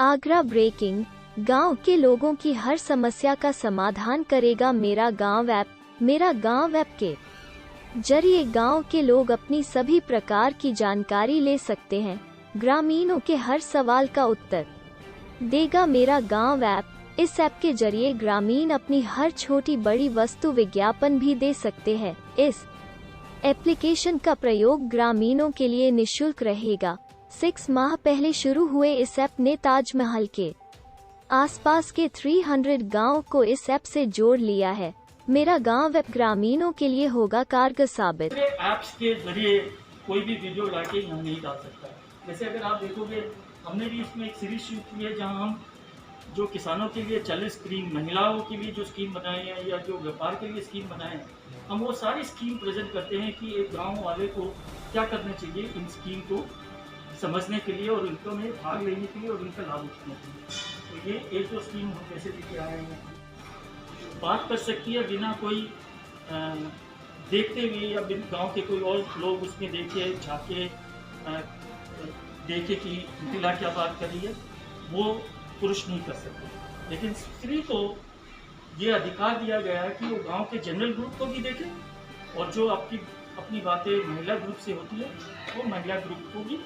Agra breaking, गांव के लोगों की हर समस्या का समाधान करेगा मेरा गांव ऐप। मेरा गांव ऐप के जरिए गांव के लोग अपनी सभी प्रकार की जानकारी ले सकते हैं। ग्रामीणों के हर सवाल का उत्तर देगा मेरा गांव ऐप। इस ऐप के जरिए ग्रामीण अपनी हर छोटी बड़ी वस्तु विज्ञापन भी दे सकते हैं। इस एप्लीकेशन का प्रयोग ग्रामीणों के लिए निःशुल्क रहेगा। 6 माह पहले शुरू हुए इस ऐप ने ताजमहल के आसपास के 300 गांव को इस ऐप से जोड़ लिया है। मेरा गांव ऐप ग्रामीणों के लिए होगा कारगर साबित। ऐप्स के जरिए कोई भी वीडियो लाके यहाँ नहीं डाल सकता। जैसे अगर आप देखोगे, हमने भी इसमें एक सीरीज शूट की है जहाँ हम जो किसानों के लिए 40 स्कीम, महिलाओं के लिए जो स्कीम बनाए हैं या जो व्यापार के लिए स्कीम बनाए हैं, हम वो सारी स्कीम प्रेजेंट करते हैं कि एक गाँव वाले को क्या करना चाहिए इन स्कीम को समझने के लिए और इनको में भाग लेने के लिए और इनका लाभ उठाने के लिए। तो ये एक दो स्कीम हम कैसे लेके आए हैं, बात कर सकती है बिना कोई देखते हुए या बिन गांव के कोई और लोग उसमें देखे झाके देखे कि महिला क्या बात कर रही है, वो पुरुष नहीं कर सकते। लेकिन स्त्री को ये अधिकार दिया गया है कि वो गांव के जनरल ग्रुप को भी देखे और जो आपकी अपनी बातें महिला ग्रुप से होती है वो महिला ग्रुप को भी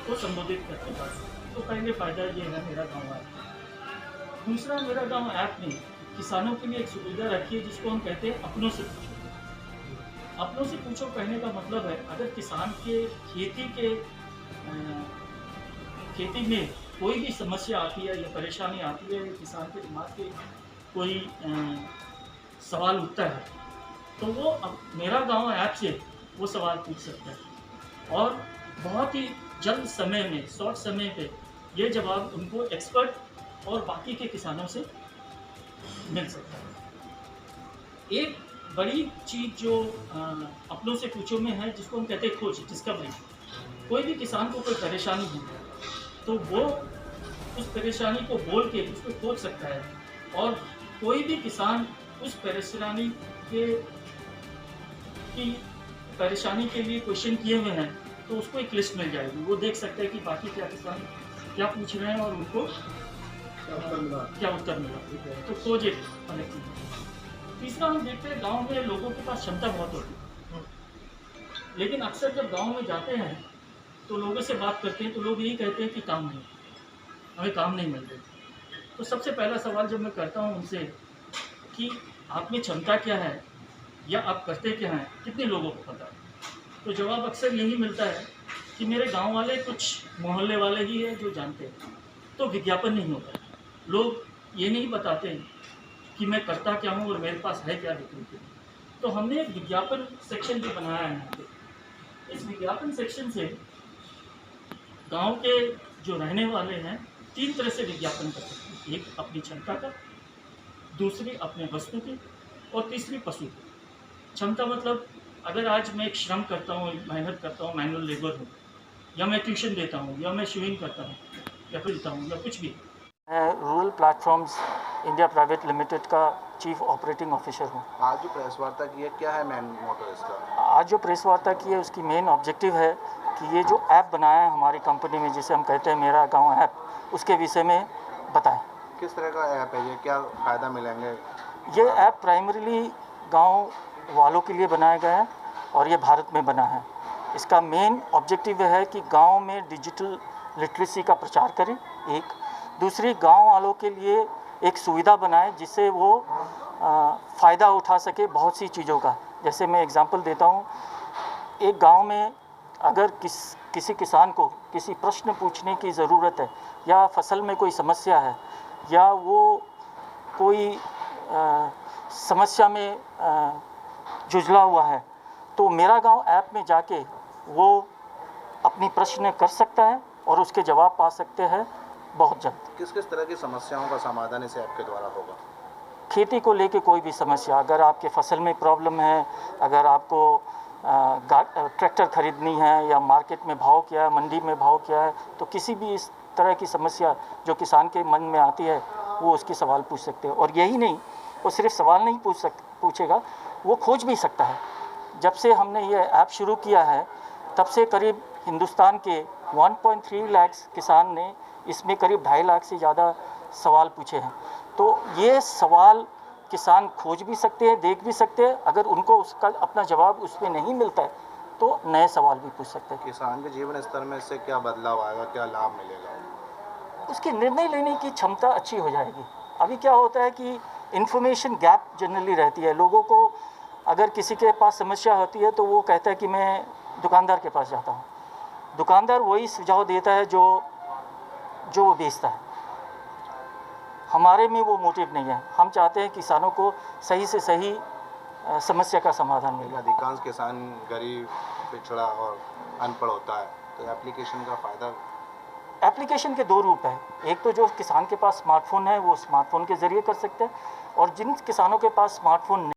को संबोधित करते हैं। तो पहले फायदा ये है मेरा गांव ऐप। दूसरा, मेरा गांव ऐप में किसानों के लिए एक सुविधा रखी है जिसको हम कहते हैं अपनों से पूछो। अपनों से पूछो कहने का मतलब है, अगर किसान के खेती में कोई भी समस्या आती है या परेशानी आती है, किसान के दिमाग के कोई सवाल उठता है, तो वो मेरा गांव ऐप से वो सवाल पूछ सकता है और बहुत ही जल्द समय में, शॉर्ट समय पे ये जवाब उनको एक्सपर्ट और बाकी के किसानों से मिल सकता है। एक बड़ी चीज़ जो अपनों से पूछो में है, जिसको हम कहते हैं खोज, डिस्कवरी। कोई भी किसान को कोई परेशानी हो तो वो उस परेशानी को बोल के उसको खोज सकता है और कोई भी किसान उस परेशानी के लिए क्वेश्चन किए हुए हैं तो उसको एक लिस्ट मिल जाएगी। वो देख सकता है कि बाकी क्या किसान क्या पूछ रहे हैं और उनको क्या उत्तर मिला। तो खोज एक अलग चीज़ है। तीसरा, हम देखते हैं गांव में लोगों के पास क्षमता बहुत होती है, लेकिन अक्सर जब गांव में जाते हैं तो लोगों से बात करते हैं तो लोग यही कहते हैं कि काम नहीं, हमें काम नहीं मिल रही। तो सबसे पहला सवाल जब मैं करता हूँ उनसे कि आप में क्षमता क्या है या आप करते क्या हैं, कितने लोगों को पता है, तो जवाब अक्सर यही मिलता है कि मेरे गांव वाले कुछ मोहल्ले वाले ही हैं जो जानते हैं। तो विज्ञापन नहीं होता है, लोग ये नहीं बताते कि मैं करता क्या हूँ और मेरे पास है क्या बिक्री के लिए। तो हमने एक विज्ञापन सेक्शन भी बनाया है यहाँ पे। इस विज्ञापन सेक्शन से गांव के जो रहने वाले हैं 3 तरह से विज्ञापन कर सकते हैं। एक अपनी क्षमता का, दूसरी अपने वस्तु की और तीसरी पशु की। क्षमता मतलब अगर आज मैं एक श्रम करता हूँ, मेहनत करता हूँ, मैनुअल लेबर हूँ, या मैं ट्यूशन देता हूँ, या मैं स्विमिंग करता हूँ या फिरता हूँ, या कुछ भी। मैं rural platforms India private limited का चीफ ऑपरेटिंग ऑफिसर हूँ। आज जो प्रेस वार्ता की है, क्या है मेन मोटो इसका? आज जो प्रेस वार्ता की है उसकी मेन ऑब्जेक्टिव है कि ये जो ऐप बनाया है हमारी कंपनी में, जिसे हम कहते हैं मेरा गांव ऐप, उसके विषय में बताएं। किस तरह का ऐप है ये, क्या फ़ायदा मिलेंगे? ये ऐप प्राइमरीली गांव वालों के लिए बनाया गया है और ये भारत में बना है। इसका मेन ऑब्जेक्टिव है कि गांव में डिजिटल लिटरेसी का प्रचार करें, एक। दूसरी, गांव वालों के लिए एक सुविधा बनाए जिससे वो फ़ायदा उठा सके बहुत सी चीज़ों का। जैसे मैं एग्जांपल देता हूँ, एक गांव में अगर किसी किसान को किसी प्रश्न पूछने की ज़रूरत है या फसल में कोई समस्या है या वो कोई समस्या में जुझला हुआ है, तो मेरा गांव ऐप में जाके वो अपनी प्रश्न कर सकता है और उसके जवाब पा सकते हैं बहुत जल्द। किस किस तरह की समस्याओं का समाधान इस ऐप के द्वारा होगा? खेती को लेके कोई भी समस्या, अगर आपके फसल में प्रॉब्लम है, अगर आपको ट्रैक्टर खरीदनी है या मार्केट में भाव क्या है, मंडी में भाव क्या है, तो किसी भी इस तरह की समस्या जो किसान के मन में आती है वो उसकी सवाल पूछ सकते हैं। और यही नहीं, वो सिर्फ सवाल नहीं पूछेगा, वो खोज भी सकता है। जब से हमने ये ऐप शुरू किया है तब से करीब हिंदुस्तान के 1.3 लाख किसान ने इसमें करीब 2.5 लाख से ज़्यादा सवाल पूछे हैं। तो ये सवाल किसान खोज भी सकते हैं, देख भी सकते हैं। अगर उनको उसका अपना जवाब उसमें नहीं मिलता है तो नए सवाल भी पूछ सकते हैं। किसान के जीवन स्तर में इससे क्या बदलाव आएगा, क्या लाभ मिलेगा? उसकी निर्णय लेने की क्षमता अच्छी हो जाएगी। अभी क्या होता है कि इन्फॉर्मेशन गैप जनरली रहती है। लोगों को अगर किसी के पास समस्या होती है तो वो कहता है कि मैं दुकानदार के पास जाता हूँ। दुकानदार वही सुझाव देता है जो वो बेचता है। हमारे में वो मोटिव नहीं है। हम चाहते हैं किसानों को सही से सही समस्या का समाधान मिले। अधिकांश किसान गरीब, पिछड़ा और अनपढ़ होता है, तो एप्लीकेशन का फ़ायदा? एप्लीकेशन के 2 रूप है। एक तो जो किसान के पास स्मार्टफोन है वो स्मार्टफोन के ज़रिए कर सकते हैं, और जिन किसानों के पास स्मार्टफोन